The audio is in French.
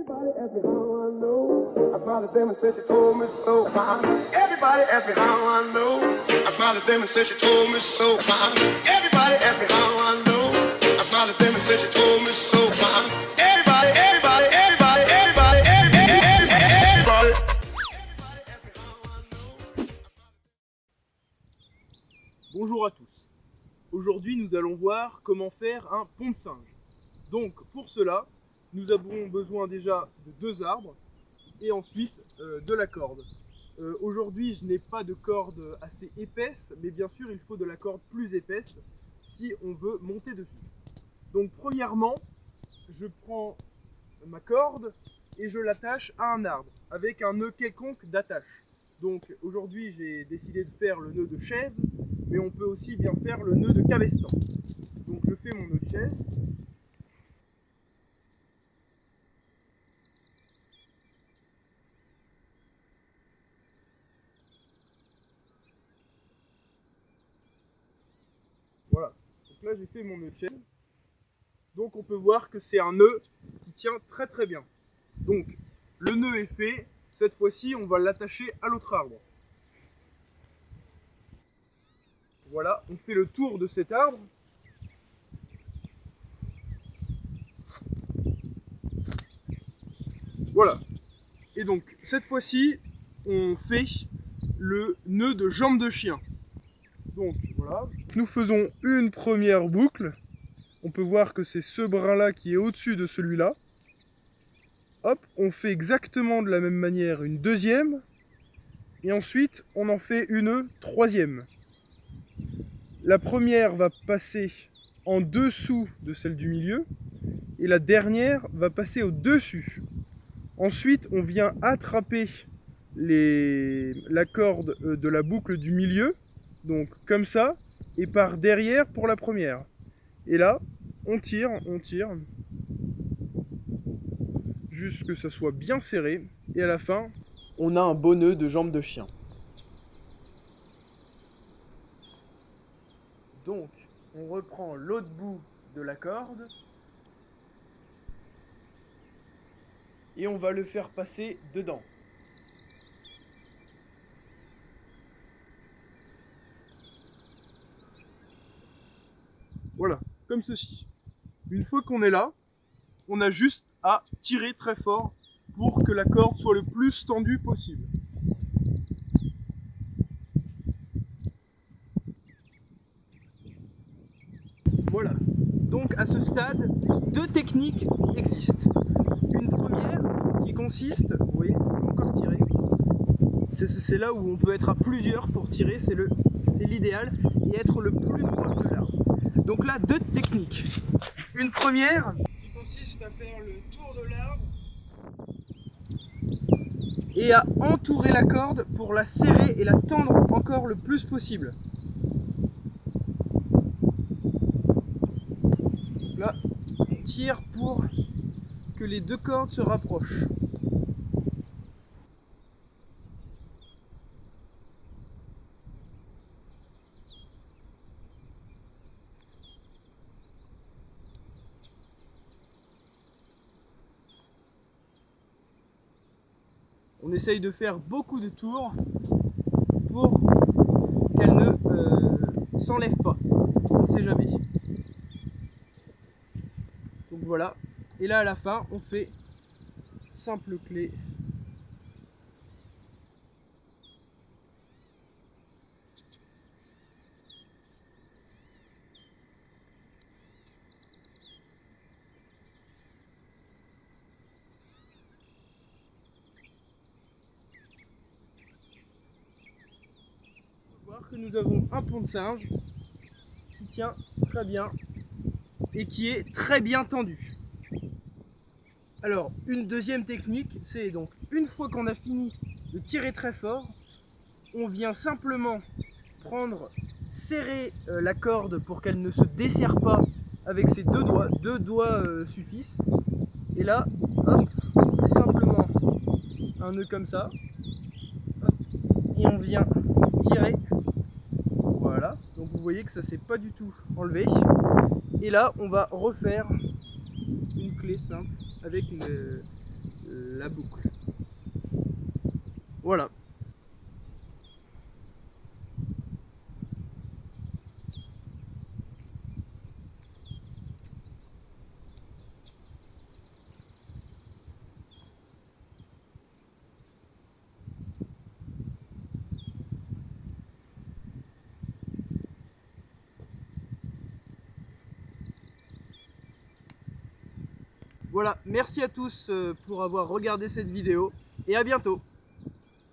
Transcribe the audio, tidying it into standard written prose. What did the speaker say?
Everybody ask me how I know. I smiled at them and said she told me so. Everybody ask me how I know. I smiled at them and said she told me so. Everybody ask me how I know. I smiled at them and said she told me so. Everybody, everybody, everybody, everybody, everybody. Bonjour à tous. Aujourd'hui, nous allons voir comment faire un pont de singe. Donc, pour cela, nous avons besoin déjà de 2 arbres et ensuite de la corde. Aujourd'hui, je n'ai pas de corde assez épaisse, mais bien sûr, il faut de la corde plus épaisse si on veut monter dessus. Donc, premièrement, je prends ma corde et je l'attache à un arbre avec un nœud quelconque d'attache. Donc, aujourd'hui, j'ai décidé de faire le nœud de chaise, mais on peut aussi bien faire le nœud de cabestan. Donc, je fais mon nœud de chaise. Voilà, donc là j'ai fait mon nœud de chaîne. Donc on peut voir que c'est un nœud qui tient très très bien. Donc le nœud est fait, cette fois-ci on va l'attacher à l'autre arbre. Voilà, on fait le tour de cet arbre. Voilà, et donc cette fois-ci on fait le nœud de jambe de chien. Donc voilà, nous faisons une première boucle. On peut voir que c'est ce brin-là qui est au-dessus de celui-là. Hop, on fait exactement de la même manière une deuxième. Et ensuite, on en fait une troisième. La première va passer en dessous de celle du milieu. Et la dernière va passer au-dessus. Ensuite, on vient attraper la corde de la boucle du milieu. Donc comme ça, et par derrière pour la première. Et là, on tire, jusqu'à ce que ça soit bien serré. Et à la fin, on a un beau nœud de jambe de chien. Donc, on reprend l'autre bout de la corde. Et on va le faire passer dedans. Voilà, comme ceci. Une fois qu'on est là, on a juste à tirer très fort pour que la corde soit le plus tendue possible. Voilà. Donc à ce stade, 2 techniques existent. Une première qui consiste, vous voyez, encore tirer. C'est là où on peut être à plusieurs pour tirer, c'est l'idéal, et être le plus proche de l'arbre. Donc là, 2 techniques. Une première qui consiste à faire le tour de l'arbre et à entourer la corde pour la serrer et la tendre encore le plus possible. Là, on tire pour que les 2 cordes se rapprochent. On essaye de faire beaucoup de tours pour qu'elle ne s'enlève pas. On ne sait jamais. Donc voilà. Et là à la fin, on fait simple clé. Que nous avons un pont de singe qui tient très bien et qui est très bien tendu. Alors une deuxième technique, c'est donc une fois qu'on a fini de tirer très fort, on vient simplement serrer la corde pour qu'elle ne se desserre pas avec ses 2 doigts. 2 doigts suffisent. Et là, hop, on fait simplement un nœud comme ça. Hop, et on vient tirer. Voilà, donc vous voyez que ça s'est pas du tout enlevé. Et là, on va refaire une clé simple avec la boucle. Voilà. Voilà, merci à tous pour avoir regardé cette vidéo et à bientôt.